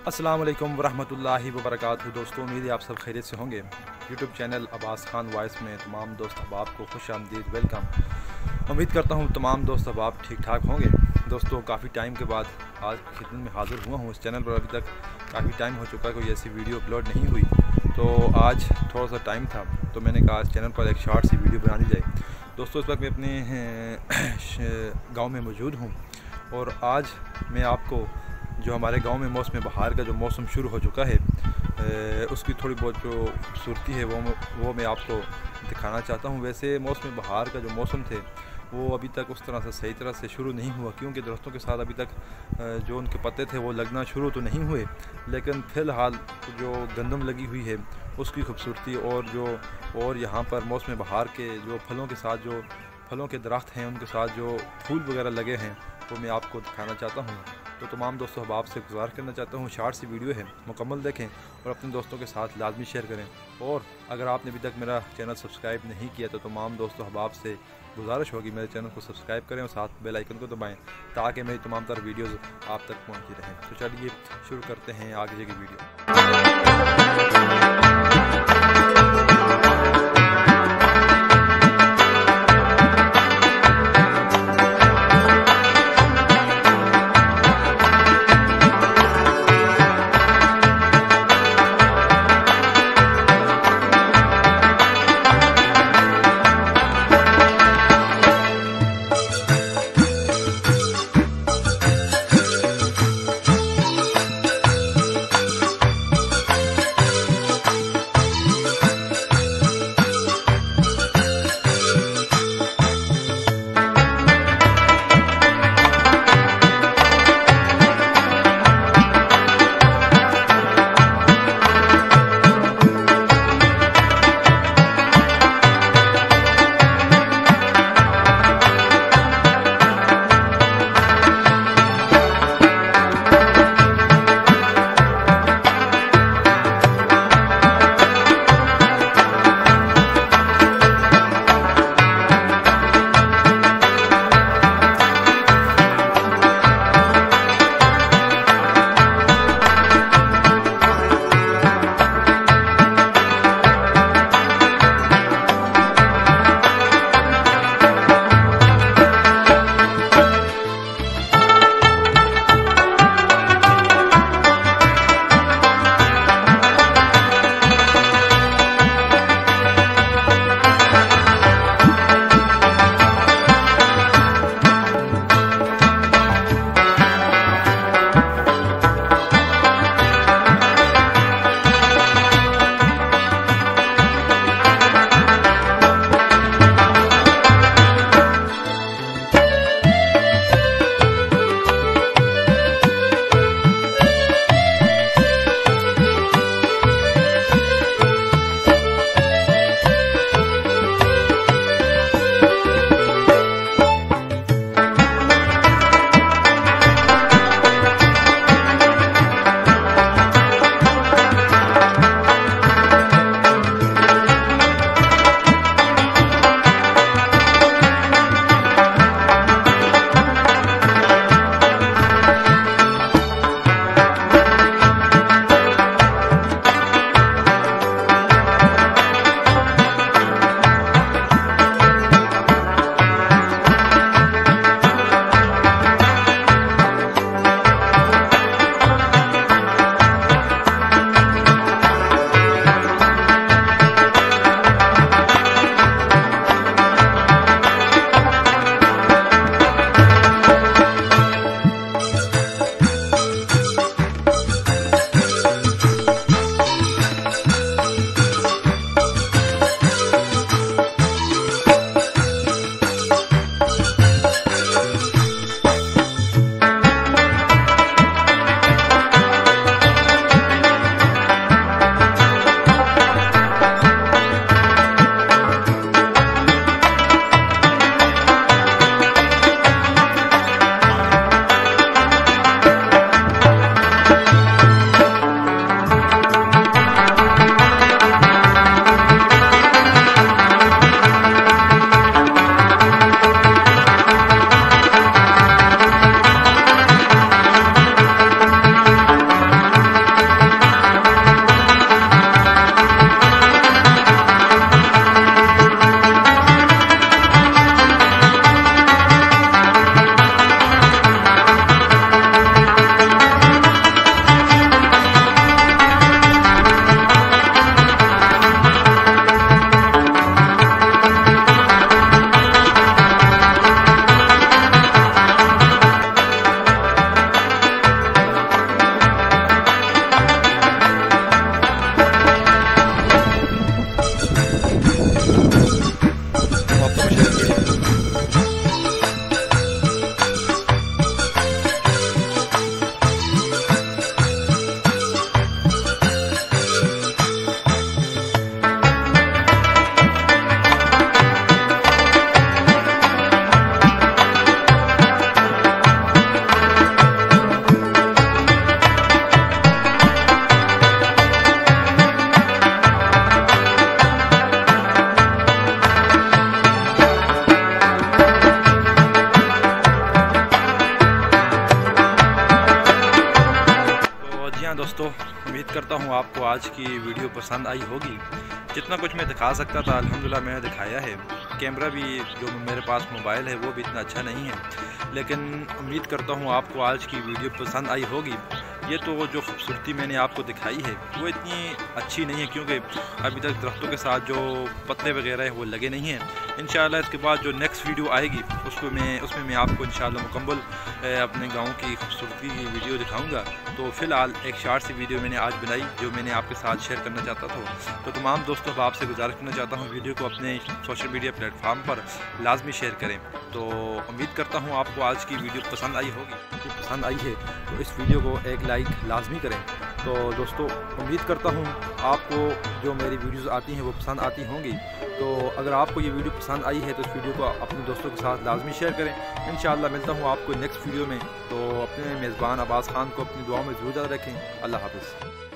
अस्सलाम वालेकुम वरहमतुल्लाहि वबरकातुहू। दोस्तों, उम्मीद है आप सब खैरियत से होंगे। YouTube channel Abbas Khan voice में तमाम दोस्त अहबाब को खुश आमदीद, वेलकम। उम्मीद करता हूँ तमाम दोस्त अहबाब ठीक ठाक होंगे। दोस्तों, काफ़ी टाइम के बाद आज खिदमत में हाज़िर हुआ हूँ। इस चैनल पर अभी तक काफ़ी टाइम हो चुका है, कोई ऐसी वीडियो अपलोड नहीं हुई, तो आज थोड़ा सा टाइम था तो मैंने कहा इस चैनल पर एक शॉर्ट सी वीडियो बना दी जाए। दोस्तों, इस वक्त मैं अपने गाँव में मौजूद हूँ और आज मैं आपको जो हमारे गांव में मौसम बहार का जो मौसम शुरू हो चुका है उसकी थोड़ी बहुत जो खूबसूरती है वो मैं आपको दिखाना चाहता हूं। वैसे मौसम बहार का जो मौसम थे वो अभी तक उस तरह से सही तरह से शुरू नहीं हुआ, क्योंकि दरख्तों के साथ अभी तक जो उनके पत्ते थे वो लगना शुरू तो नहीं हुए, लेकिन फ़िलहाल जो गंदम लगी हुई है उसकी खूबसूरती और यहाँ पर मौसम बहार के जो फलों के साथ जो फलों के दरख्त हैं उनके साथ जो फूल वगैरह लगे हैं वो मैं आपको दिखाना चाहता हूँ। तो तमाम दोस्तों अहबाब से गुज़ारिश करना चाहता हूँ, शॉर्ट सी वीडियो है, मुकम्मल देखें और अपने दोस्तों के साथ लाजमी शेयर करें। और अगर आपने अभी तक मेरा चैनल सब्सक्राइब नहीं किया तो तमाम दोस्तों अहबाब से गुजारिश होगी मेरे चैनल को सब्सक्राइब करें और साथ बेल आइकन को दबाएं ताकि मेरी तमाम तर वीडियोज़ आप तक पहुँचती रहें। तो चलिए शुरू करते हैं आगे की वीडियो। दोस्तों, उम्मीद करता हूँ आपको आज की वीडियो पसंद आई होगी। जितना कुछ मैं दिखा सकता था अल्हम्दुलिल्लाह मैंने दिखाया है। कैमरा भी जो मेरे पास मोबाइल है वो भी इतना अच्छा नहीं है, लेकिन उम्मीद करता हूँ आपको आज की वीडियो पसंद आई होगी। ये तो जो खूबसूरती मैंने आपको दिखाई है वो इतनी अच्छी नहीं है, क्योंकि अभी तक दरख्तों के साथ जो पत्ते वगैरह हैं वो लगे नहीं हैं। इंशाल्लाह इसके बाद जो नेक्स्ट वीडियो आएगी उसमें मैं आपको इंशाल्लाह मुकम्मल अपने गांव की खूबसूरती की वीडियो दिखाऊंगा। तो फ़िलहाल एक शॉर्ट सी वीडियो मैंने आज बनाई जो मैंने आपके साथ शेयर करना चाहता था। तो तमाम दोस्तों आपसे गुजारिश करना चाहता हूँ वीडियो को अपने सोशल मीडिया प्लेटफार्म पर लाजमी शेयर करें। तो उम्मीद करता हूँ आपको आज की वीडियो पसंद आई होगी। यदि पसंद आई है तो इस वीडियो को एक लाइक लाजमी करें। तो दोस्तों उम्मीद करता हूँ आपको जो मेरी वीडियोस आती हैं वो पसंद आती होंगी। तो अगर आपको ये वीडियो पसंद आई है तो इस वीडियो को अपने दोस्तों के साथ लाजमी शेयर करें। इंशाल्लाह मिलता हूँ आपको नेक्स्ट वीडियो में। तो अपने मेज़बान अब्बास खान को अपनी दुआओं में ज़रूर याद रखें। अल्लाह हाफ़िज़।